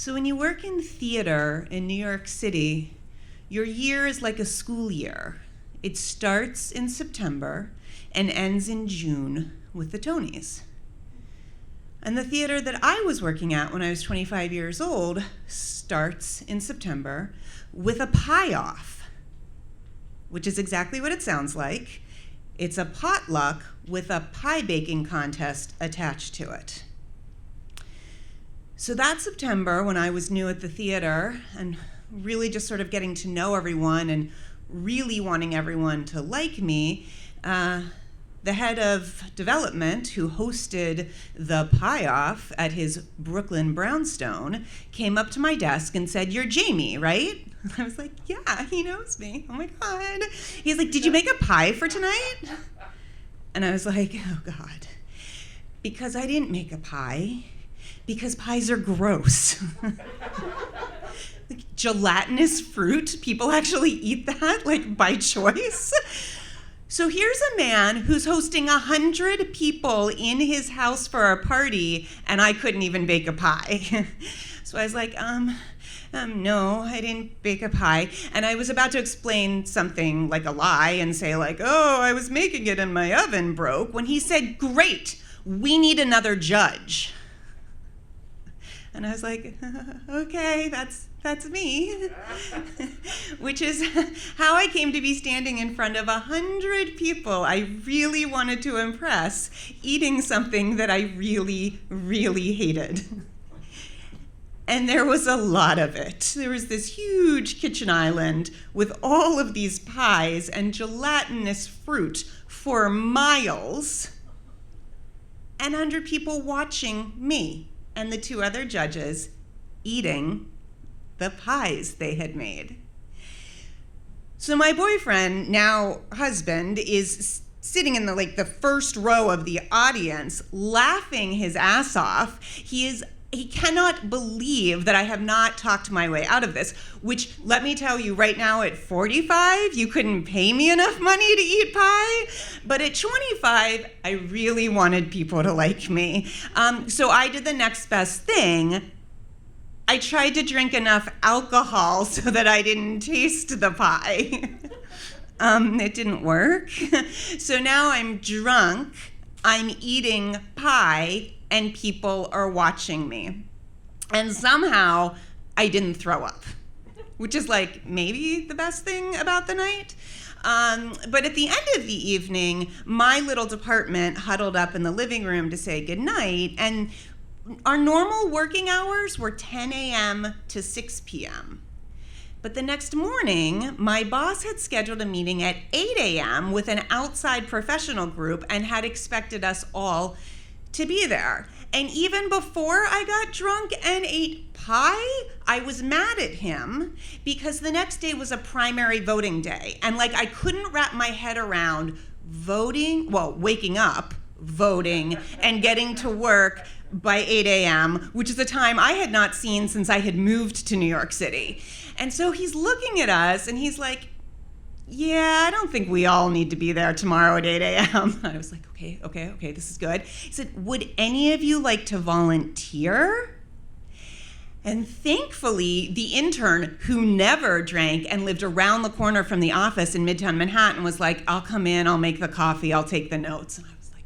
So when you work in theater in New York City, your year is like a school year. It starts in September and ends in June with the Tonys. And the theater that I was working at when I was 25 years old starts in September with a pie-off, which is exactly what it sounds like. It's a potluck with a pie baking contest attached to it. So that September, when I was new at the theater and really just sort of getting to know everyone and really wanting everyone to like me, the head of development, who hosted the pie-off at his Brooklyn brownstone, came up to my desk and said, "You're Jamie, right?" I was like, "Yeah, he knows me. Oh my God." He's like, "Did you make a pie for tonight?" And I was like, oh God. Because I didn't make a pie, because pies are gross. Like gelatinous fruit, people actually eat that, like by choice. So here's a man who's hosting 100 people in his house for a party, and I couldn't even bake a pie. So I was like, no, I didn't bake a pie. And I was about to explain something like a lie and say like, oh, I was making it and my oven broke, when he said, "Great, we need another judge." And I was like, okay, that's me. Which is how I came to be standing in front of 100 people I really wanted to impress, eating something that I really, really hated. And there was a lot of it. There was this huge kitchen island with all of these pies and gelatinous fruit for miles, and 100 people watching me and the 2 other judges eating the pies they had made. So my boyfriend, now husband, is sitting in the first row of the audience, laughing his ass off. He cannot believe that I have not talked my way out of this, which, let me tell you, right now at 45, you couldn't pay me enough money to eat pie. But at 25, I really wanted people to like me. So I did the next best thing. I tried to drink enough alcohol so that I didn't taste the pie. It didn't work. So now I'm drunk, I'm eating pie, and people are watching me. And somehow I didn't throw up, which is like maybe the best thing about the night. But at the end of the evening, my little department huddled up in the living room to say goodnight, and our normal working hours were 10 a.m. to 6 p.m. But the next morning, my boss had scheduled a meeting at 8 a.m. with an outside professional group and had expected us all to be there. And even before I got drunk and ate pie, I was mad at him because the next day was a primary voting day. And I couldn't wrap my head around waking up, voting, and getting to work by 8 a.m., which is a time I had not seen since I had moved to New York City. And so he's looking at us and he's like, "Yeah, I don't think we all need to be there tomorrow at 8 a.m. I was like, okay, this is good. He said, "Would any of you like to volunteer?" And thankfully, the intern, who never drank and lived around the corner from the office in Midtown Manhattan, was like, "I'll come in, I'll make the coffee, I'll take the notes." And I was like,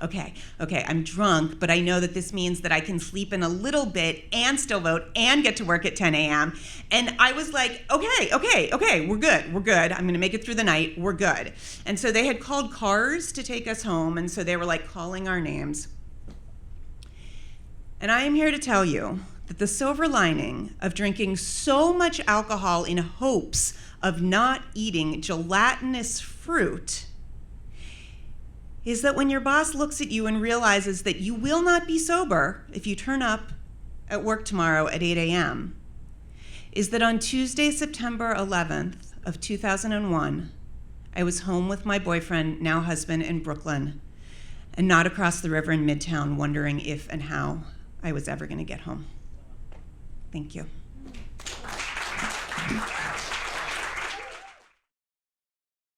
okay, I'm drunk, but I know that this means that I can sleep in a little bit and still vote and get to work at 10 a.m. And I was like, okay, we're good. I'm gonna make it through the night, we're good. And so they had called cars to take us home, and so they were calling our names. And I am here to tell you that the silver lining of drinking so much alcohol in hopes of not eating gelatinous fruit is that when your boss looks at you and realizes that you will not be sober if you turn up at work tomorrow at 8 a.m., is that on Tuesday, September 11th of 2001, I was home with my boyfriend, now husband, in Brooklyn, and not across the river in Midtown, wondering if and how I was ever going to get home. Thank you.